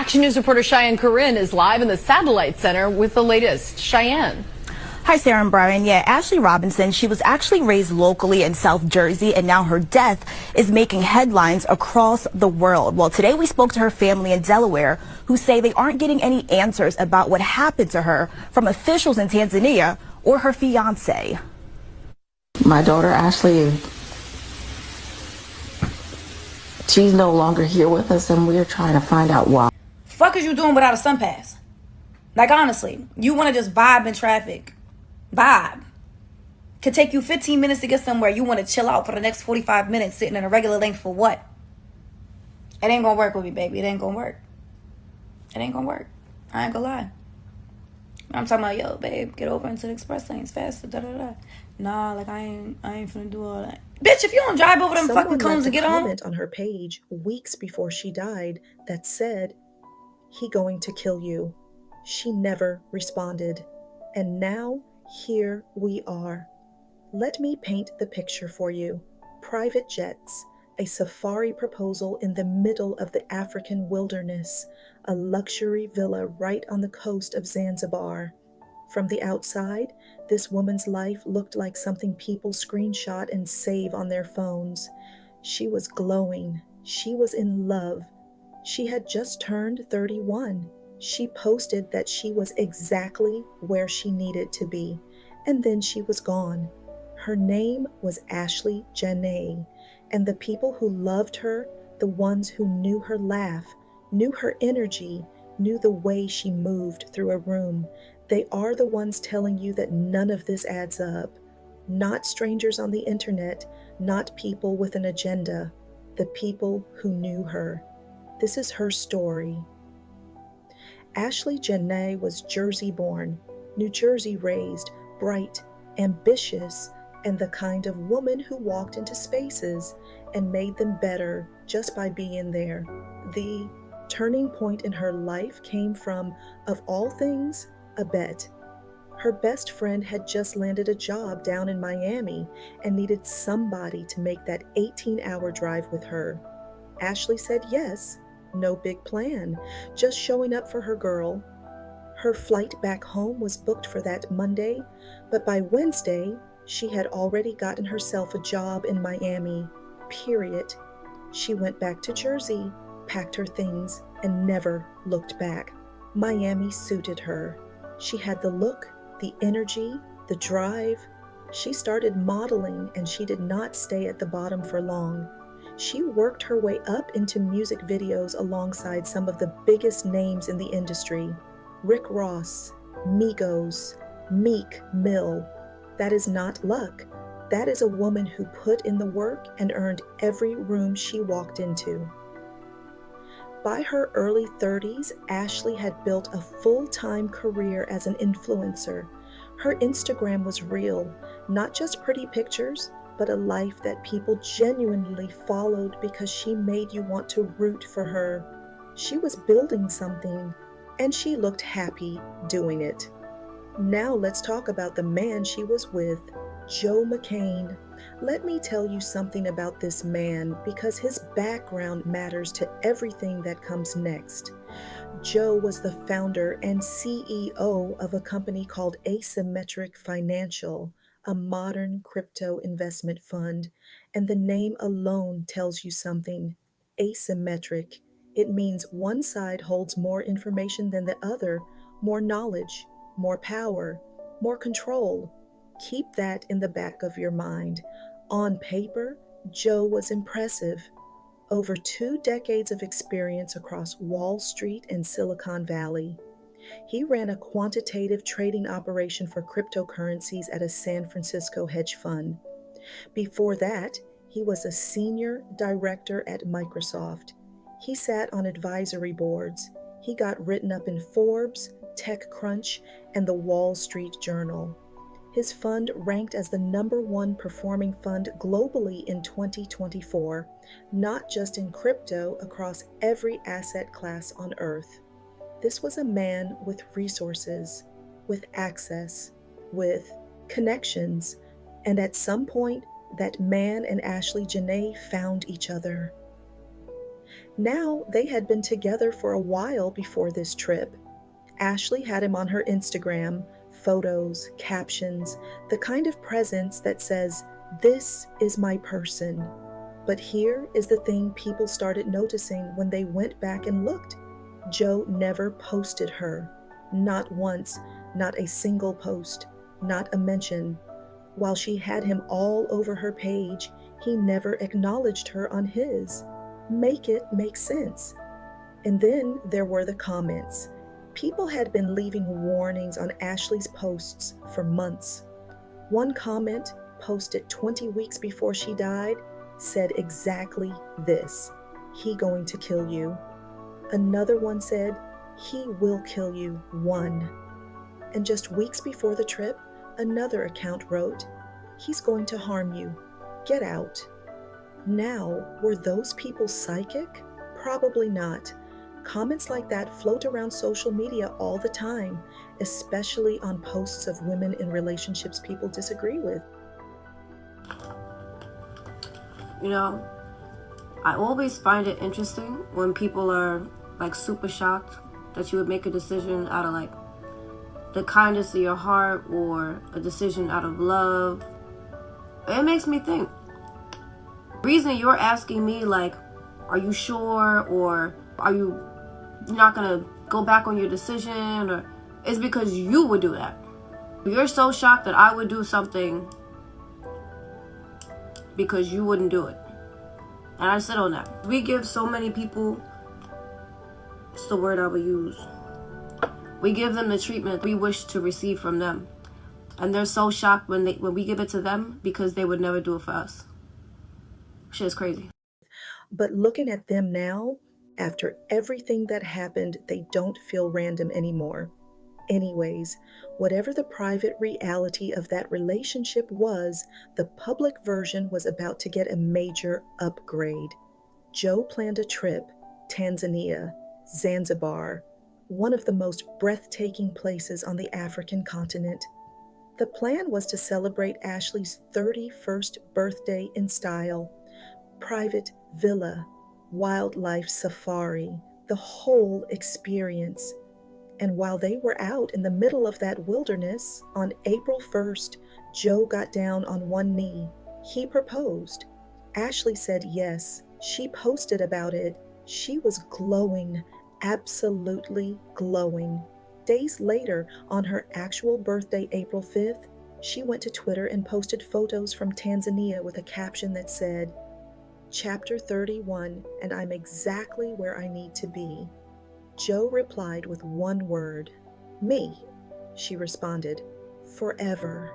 Action News reporter Cheyenne Corinne is live in the Satellite Center with the latest. Cheyenne. Hi, Sarah and Brian. Yeah, Ashlee Robinson, she was actually raised locally in South Jersey, and now her death is making headlines across the world. Well, today we spoke to her family in Delaware, who say they aren't getting any answers about what happened to her from officials in Tanzania or her fiancé. My daughter, Ashlee, she's no longer here with us, and we're trying to find out why. Fuck is you doing without a sun pass? Like, honestly, you want to just vibe in traffic. Vibe. Could take you 15 minutes to get somewhere. You want to chill out for the next 45 minutes sitting in a regular length for what? It ain't gonna work with me, baby. It ain't gonna work. It ain't gonna work. I ain't gonna lie. I'm talking about, yo, babe, get over into the express lanes faster, da-da-da. Nah, like, I ain't finna do all that. Bitch, if you don't drive over them fucking cones and get on. Someone left a comment on her page weeks before she died that said, "He going to kill you." She never responded. And now, here we are. Let me paint the picture for you. Private jets, a safari proposal in the middle of the African wilderness, a luxury villa right on the coast of Zanzibar. From the outside, this woman's life looked like something people screenshot and save on their phones. She was glowing. She was in love. She had just turned 31. She posted that she was exactly where she needed to be, and then she was gone. Her name was Ashlee Jenae, and the people who loved her, the ones who knew her laugh, knew her energy, knew the way she moved through a room, they are the ones telling you that none of this adds up. Not strangers on the internet, not people with an agenda, the people who knew her. This is her story. Ashlee Jenae was Jersey-born, New Jersey-raised, bright, ambitious, and the kind of woman who walked into spaces and made them better just by being there. The turning point in her life came from, of all things, a bet. Her best friend had just landed a job down in Miami and needed somebody to make that 18-hour drive with her. Ashlee said yes. No big plan, just showing up for her girl. Her flight back home was booked for that Monday, but by Wednesday, she had already gotten herself a job in Miami, period. She went back to Jersey, packed her things, and never looked back. Miami suited her. She had the look, the energy, the drive. She started modeling, and she did not stay at the bottom for long. She worked her way up into music videos alongside some of the biggest names in the industry. Rick Ross, Migos, Meek Mill. That is not luck. That is a woman who put in the work and earned every room she walked into. By her early 30s, Ashlee had built a full-time career as an influencer. Her Instagram was real, not just pretty pictures, but a life that people genuinely followed because she made you want to root for her. She was building something, and she looked happy doing it. Now let's talk about the man she was with, Joe McCann. Let me tell you something about this man because his background matters to everything that comes next. Joe was the founder and CEO of a company called Asymmetric Financial, a modern crypto investment fund, and the name alone tells you something. Asymmetric. It means one side holds more information than the other, more knowledge, more power, more control. Keep that in the back of your mind. On paper, Joe was impressive. Over 2 decades of experience across Wall Street and Silicon Valley. He ran a quantitative trading operation for cryptocurrencies at a San Francisco hedge fund. Before that, he was a senior director at Microsoft. He sat on advisory boards. He got written up in Forbes, TechCrunch, and the Wall Street Journal. His fund ranked as the #1 performing fund globally in 2024, not just in crypto, across every asset class on Earth. This was a man with resources, with access, with connections, and at some point, that man and Ashlee Jenae found each other. Now, they had been together for a while before this trip. Ashlee had him on her Instagram, photos, captions, the kind of presence that says, "This is my person." But here is the thing people started noticing when they went back and looked. Joe never posted her. Not once, not a single post, not a mention. While she had him all over her page, he never acknowledged her on his. Make it make sense. And then there were the comments. People had been leaving warnings on Ashlee's posts for months. One comment, posted 20 weeks before she died, said exactly this: "He going to kill you." Another one said, "He will kill you, one." And just weeks before the trip, another account wrote, "He's going to harm you. Get out." Now, were those people psychic? Probably not. Comments like that float around social media all the time, especially on posts of women in relationships people disagree with. You know, I always find it interesting when people are like super shocked that you would make a decision out of like the kindness of your heart or a decision out of love. It makes me think. The reason you're asking me like, are you sure, or are you not gonna go back on your decision, or is because you would do that. You're so shocked that I would do something because you wouldn't do it. And I sit on that. We give so many people, it's the word I would use, we give them the treatment we wish to receive from them. And they're so shocked when we give it to them because they would never do it for us. Shit is crazy. But looking at them now, after everything that happened, they don't feel random anymore. Anyways, whatever the private reality of that relationship was, the public version was about to get a major upgrade. Joe planned a trip, Tanzania, Zanzibar, one of the most breathtaking places on the African continent. The plan was to celebrate Ashlee's 31st birthday in style. Private villa, wildlife safari, the whole experience. And while they were out in the middle of that wilderness, on April 1st, Joe got down on one knee. He proposed. Ashlee said yes. She posted about it. She was glowing, absolutely glowing. Days later, on her actual birthday, April 5th, she went to Twitter and posted photos from Tanzania with a caption that said, "Chapter 31, and I'm exactly where I need to be." Joe replied with one word, "Me." She responded, "Forever."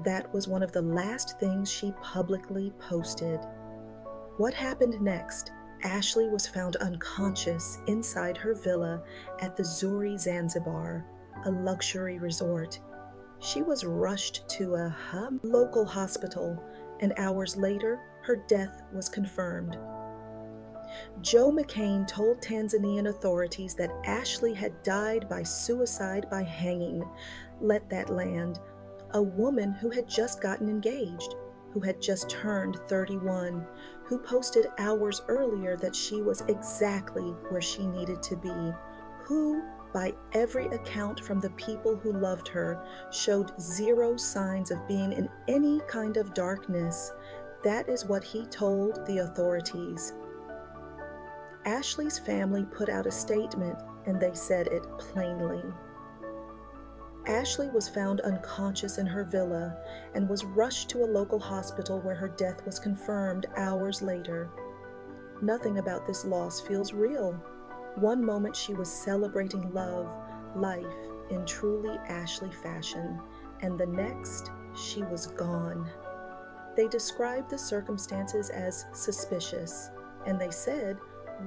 That was one of the last things she publicly posted. What happened next? Ashlee was found unconscious inside her villa at the Zuri Zanzibar, a luxury resort. She was rushed to a local hospital, and hours later, her death was confirmed. Joe McCann told Tanzanian authorities that Ashlee had died by suicide by hanging. Let that land. A woman who had just gotten engaged, who had just turned 31, who posted hours earlier that she was exactly where she needed to be, who, by every account from the people who loved her, showed zero signs of being in any kind of darkness. That is what he told the authorities. Ashlee's family put out a statement, and they said it plainly. Ashlee was found unconscious in her villa and was rushed to a local hospital where her death was confirmed hours later. Nothing about this loss feels real. One moment she was celebrating love, life in truly Ashlee fashion, and the next, she was gone. They described the circumstances as suspicious, and they said,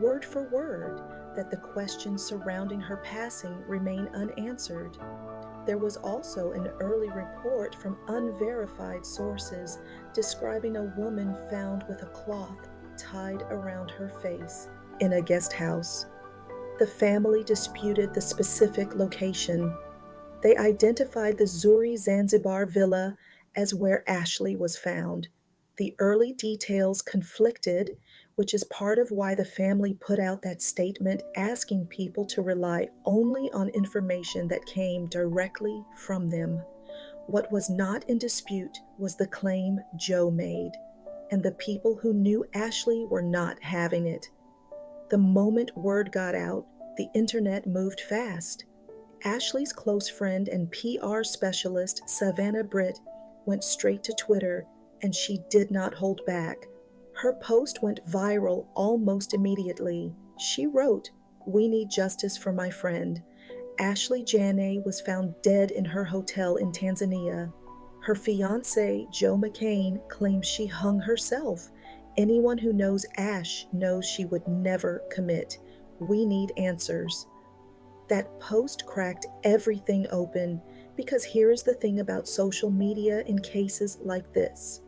word for word, that the questions surrounding her passing remain unanswered. There was also an early report from unverified sources describing a woman found with a cloth tied around her face in a guest house. The family disputed the specific location. They identified the Zuri Zanzibar villa as where Ashlee was found. The early details conflicted, which is part of why the family put out that statement asking people to rely only on information that came directly from them. What was not in dispute was the claim Joe made, and the people who knew Ashlee were not having it. The moment word got out, the internet moved fast. Ashlee's close friend and PR specialist, Savannah Britt, went straight to Twitter, and she did not hold back. Her post went viral almost immediately. She wrote, "We need justice for my friend. Ashlee Jenae was found dead in her hotel in Tanzania. Her fiancé, Joe McCann, claims she hung herself. Anyone who knows Ash knows she would never commit. We need answers." That post cracked everything open, because here is the thing about social media in cases like this.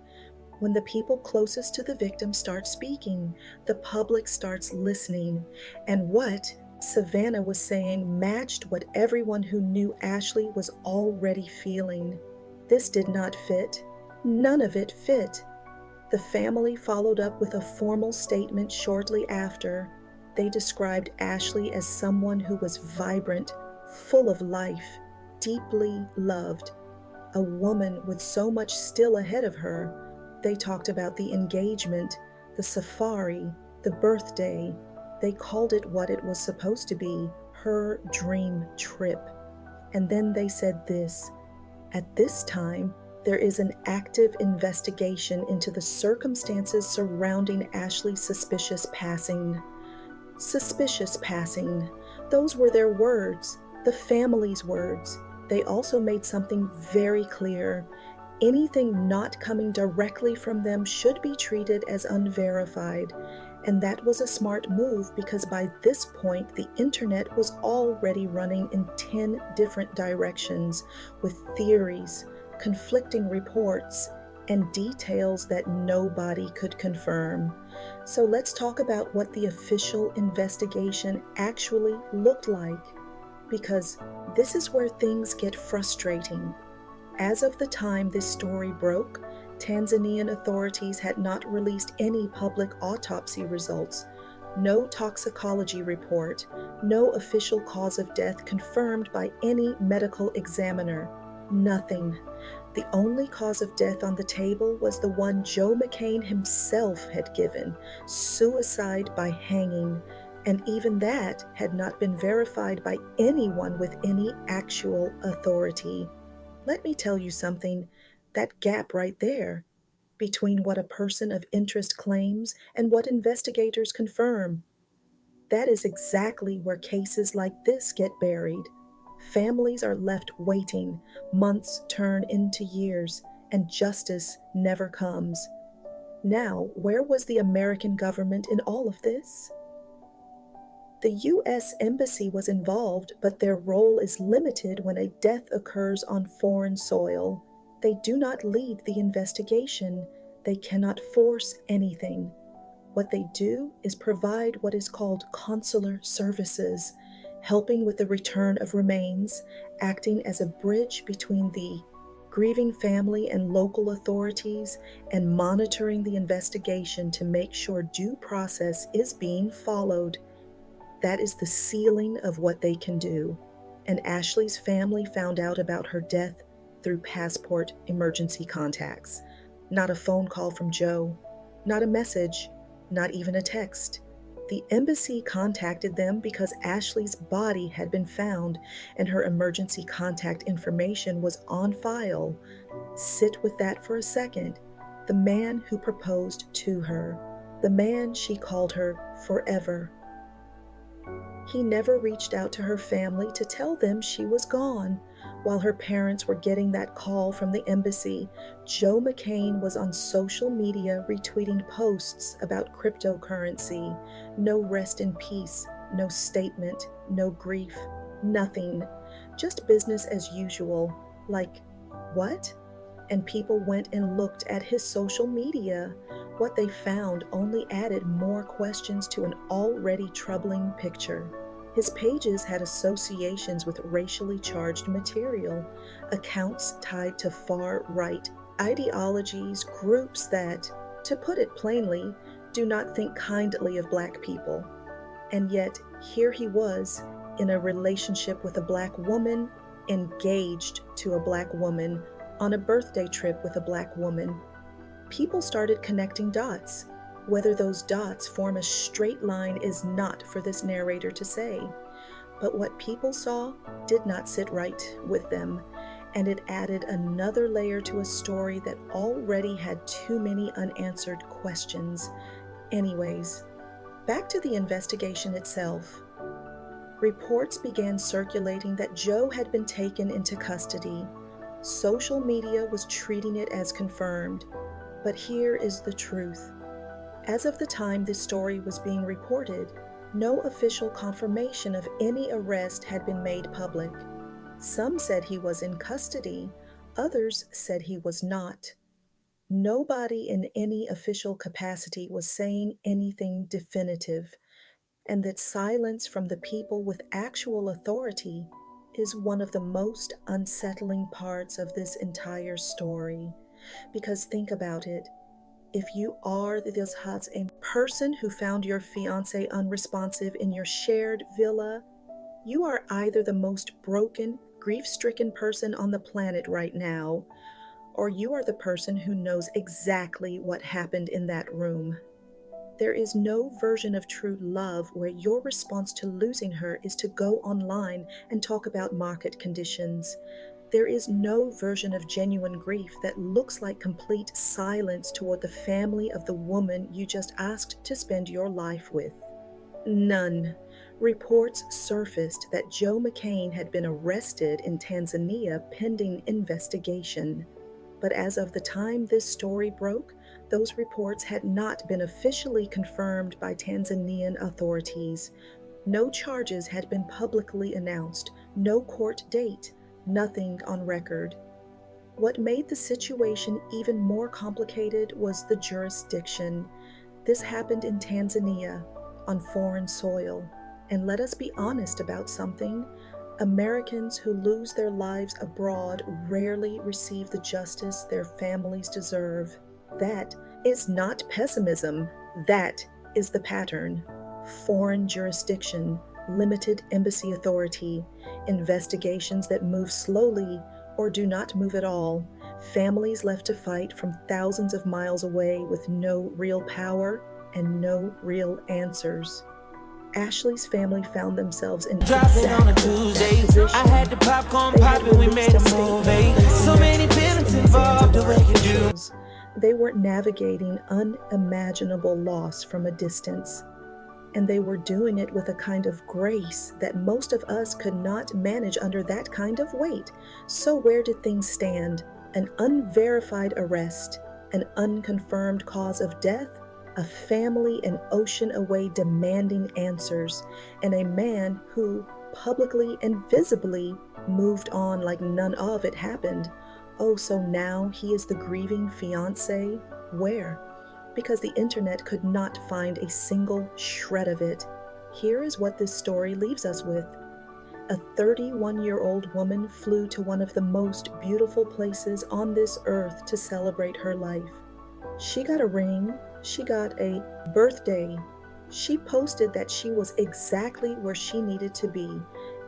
When the people closest to the victim start speaking, the public starts listening, and what Savannah was saying matched what everyone who knew Ashlee was already feeling. This did not fit. None of it fit. The family followed up with a formal statement shortly after. They described Ashlee as someone who was vibrant, full of life, deeply loved, a woman with so much still ahead of her. They talked about the engagement, the safari, the birthday. They called it what it was supposed to be, her dream trip. And then they said this: "At this time, there is an active investigation into the circumstances surrounding Ashlee's suspicious passing." Suspicious passing. Those were their words, the family's words. They also made something very clear. Anything not coming directly from them should be treated as unverified. And that was a smart move, because by this point, the internet was already running in 10 different directions, with theories, conflicting reports, and details that nobody could confirm. So let's talk about what the official investigation actually looked like, because this is where things get frustrating. As of the time this story broke, Tanzanian authorities had not released any public autopsy results, no toxicology report, no official cause of death confirmed by any medical examiner, nothing. The only cause of death on the table was the one Joe McCann himself had given, suicide by hanging, and even that had not been verified by anyone with any actual authority. Let me tell you something, that gap right there, between what a person of interest claims and what investigators confirm, that is exactly where cases like this get buried. Families are left waiting, months turn into years, and justice never comes. Now, where was the American government in all of this? The U.S. Embassy was involved, but their role is limited when a death occurs on foreign soil. They do not lead the investigation. They cannot force anything. What they do is provide what is called consular services, helping with the return of remains, acting as a bridge between the grieving family and local authorities, and monitoring the investigation to make sure due process is being followed. That is the ceiling of what they can do. And Ashlee's family found out about her death through passport emergency contacts. Not a phone call from Joe, not a message, not even a text. The embassy contacted them because Ashlee's body had been found and her emergency contact information was on file. Sit with that for a second. The man who proposed to her, the man she called her forever. He never reached out to her family to tell them she was gone. While her parents were getting that call from the embassy, Joe McCann was on social media retweeting posts about cryptocurrency. No rest in peace, no statement, no grief, nothing. Just business as usual. Like, what? And people went and looked at his social media. What they found only added more questions to an already troubling picture. His pages had associations with racially charged material, accounts tied to far-right ideologies, groups that, to put it plainly, do not think kindly of black people. And yet, here he was in a relationship with a black woman, engaged to a black woman, on a birthday trip with a black woman. People started connecting dots. Whether those dots form a straight line is not for this narrator to say. But what people saw did not sit right with them, and it added another layer to a story that already had too many unanswered questions. Anyways, back to the investigation itself. Reports began circulating that Joe had been taken into custody. Social media was treating it as confirmed. But here is the truth. As of the time this story was being reported, no official confirmation of any arrest had been made public. Some said he was in custody, others said he was not. Nobody in any official capacity was saying anything definitive, and that silence from the people with actual authority is one of the most unsettling parts of this entire story. Because think about it. If you are this person who found your fiancé unresponsive in your shared villa, you are either the most broken, grief-stricken person on the planet right now, or you are the person who knows exactly what happened in that room. There is no version of true love where your response to losing her is to go online and talk about market conditions. There is no version of genuine grief that looks like complete silence toward the family of the woman you just asked to spend your life with. None. Reports surfaced that Joe McCann had been arrested in Tanzania pending investigation. But as of the time this story broke, those reports had not been officially confirmed by Tanzanian authorities. No charges had been publicly announced, no court date. Nothing on record. What made the situation even more complicated was the jurisdiction. This happened in Tanzania, on foreign soil. And let us be honest about something. Americans who lose their lives abroad rarely receive the justice their families deserve. That is not pessimism. That is the pattern. Foreign jurisdiction, limited embassy authority, investigations that move slowly or do not move at all, families left to fight from thousands of miles away with no real power and no real answers. Ashlee's family found themselves in Dropping on a Tuesday. I had the popcorn popping, we made a movie. So many feelings involved, the way you do. They were navigating unimaginable loss from a distance. And they were doing it with a kind of grace that most of us could not manage under that kind of weight. So where did things stand? An unverified arrest, an unconfirmed cause of death, a family an ocean away demanding answers, and a man who publicly and visibly moved on like none of it happened. Oh, so now he is the grieving fiancé? Where? Because the internet could not find a single shred of it. Here is what this story leaves us with. A 31-year-old woman flew to one of the most beautiful places on this earth to celebrate her life. She got a ring, she got a birthday. She posted that she was exactly where she needed to be,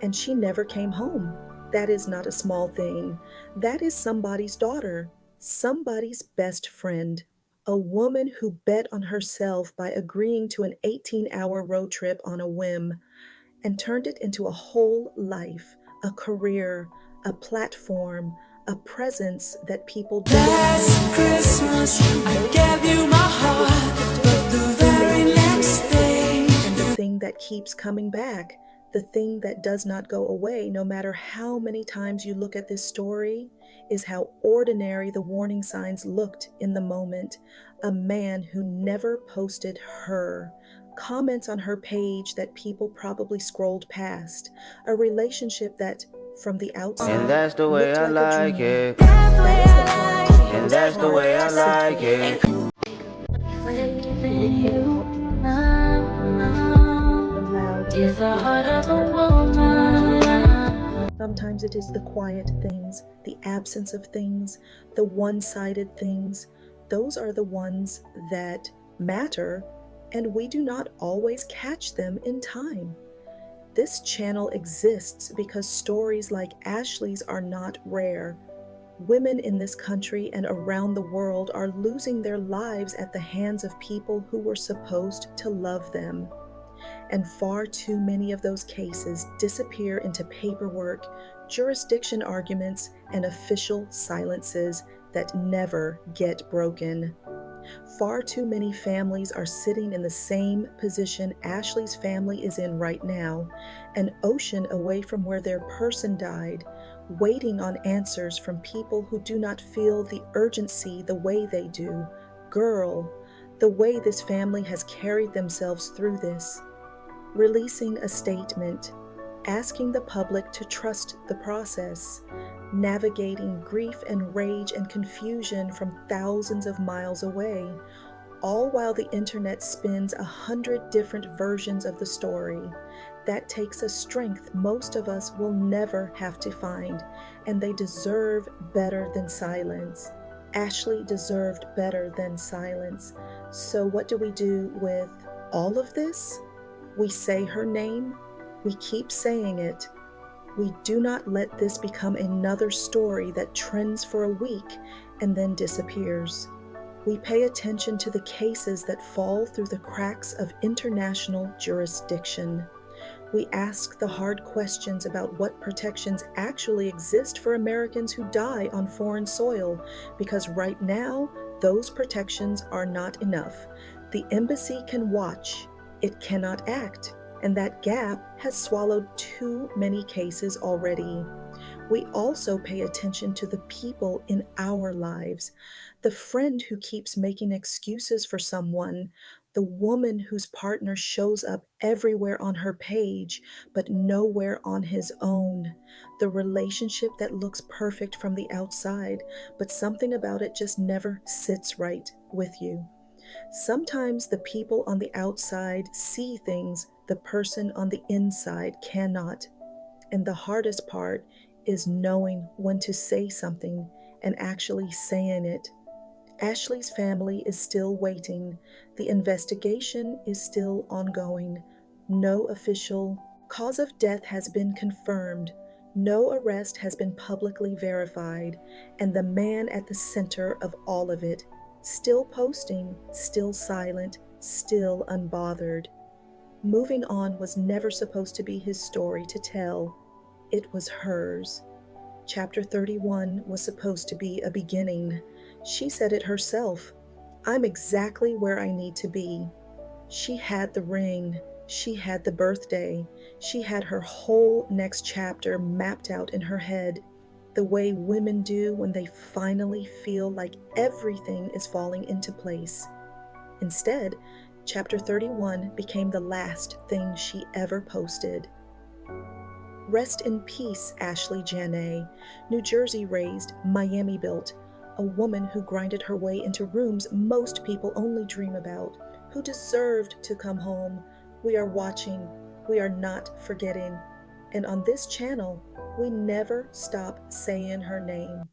and she never came home. That is not a small thing. That is somebody's daughter, somebody's best friend. A woman who bet on herself by agreeing to an 18-hour road trip on a whim and turned it into a whole life, a career, a platform, a presence that people Last Christmas, I gave you my heart, but the very next day. And the thing that keeps coming back, the thing that does not go away, no matter how many times you look at this story, is how ordinary the warning signs looked in the moment. A man who never posted her, comments on her page that people probably scrolled past, a relationship that, from the outside, and that's the way I like it. And that's the way I like it. Is the heart of a woman. Sometimes it is the quiet things, the absence of things, the one-sided things. Those are the ones that matter and we do not always catch them in time. This channel exists because stories like Ashlee's are not rare. Women in this country and around the world are losing their lives at the hands of people who were supposed to love them. And far too many of those cases disappear into paperwork, jurisdiction arguments, and official silences that never get broken. Far too many families are sitting in the same position Ashlee's family is in right now, an ocean away from where their person died, waiting on answers from people who do not feel the urgency the way they do. Girl, the way this family has carried themselves through this. Releasing a statement, asking the public to trust the process, navigating grief and rage and confusion from thousands of miles away, all while the internet spins 100 different versions of the story. That takes a strength most of us will never have to find, and they deserve better than silence. Ashlee deserved better than silence. So what do we do with all of this? We say her name, we keep saying it. We do not let this become another story that trends for a week and then disappears. We pay attention to the cases that fall through the cracks of international jurisdiction. We ask the hard questions about what protections actually exist for Americans who die on foreign soil, because right now, those protections are not enough. The embassy can watch, it cannot act, and that gap has swallowed too many cases already. We also pay attention to the people in our lives, the friend who keeps making excuses for someone, the woman whose partner shows up everywhere on her page, but nowhere on his own, the relationship that looks perfect from the outside, but something about it just never sits right with you. Sometimes the people on the outside see things the person on the inside cannot. And the hardest part is knowing when to say something and actually saying it. Ashlee's family is still waiting. The investigation is still ongoing. No official cause of death has been confirmed. No arrest has been publicly verified. And the man at the center of all of it, still posting, still silent, still unbothered. Moving on was never supposed to be his story to tell. It was hers. Chapter 31 was supposed to be a beginning. She said it herself. I'm exactly where I need to be. She had the ring. She had the birthday. She had her whole next chapter mapped out in her head, the way women do when they finally feel like everything is falling into place. Instead, Chapter 31 became the last thing she ever posted. Rest in peace, Ashlee Jenae, New Jersey raised, Miami built, a woman who grinded her way into rooms most people only dream about, who deserved to come home. We are watching, we are not forgetting, and on this channel, we never stop saying her name.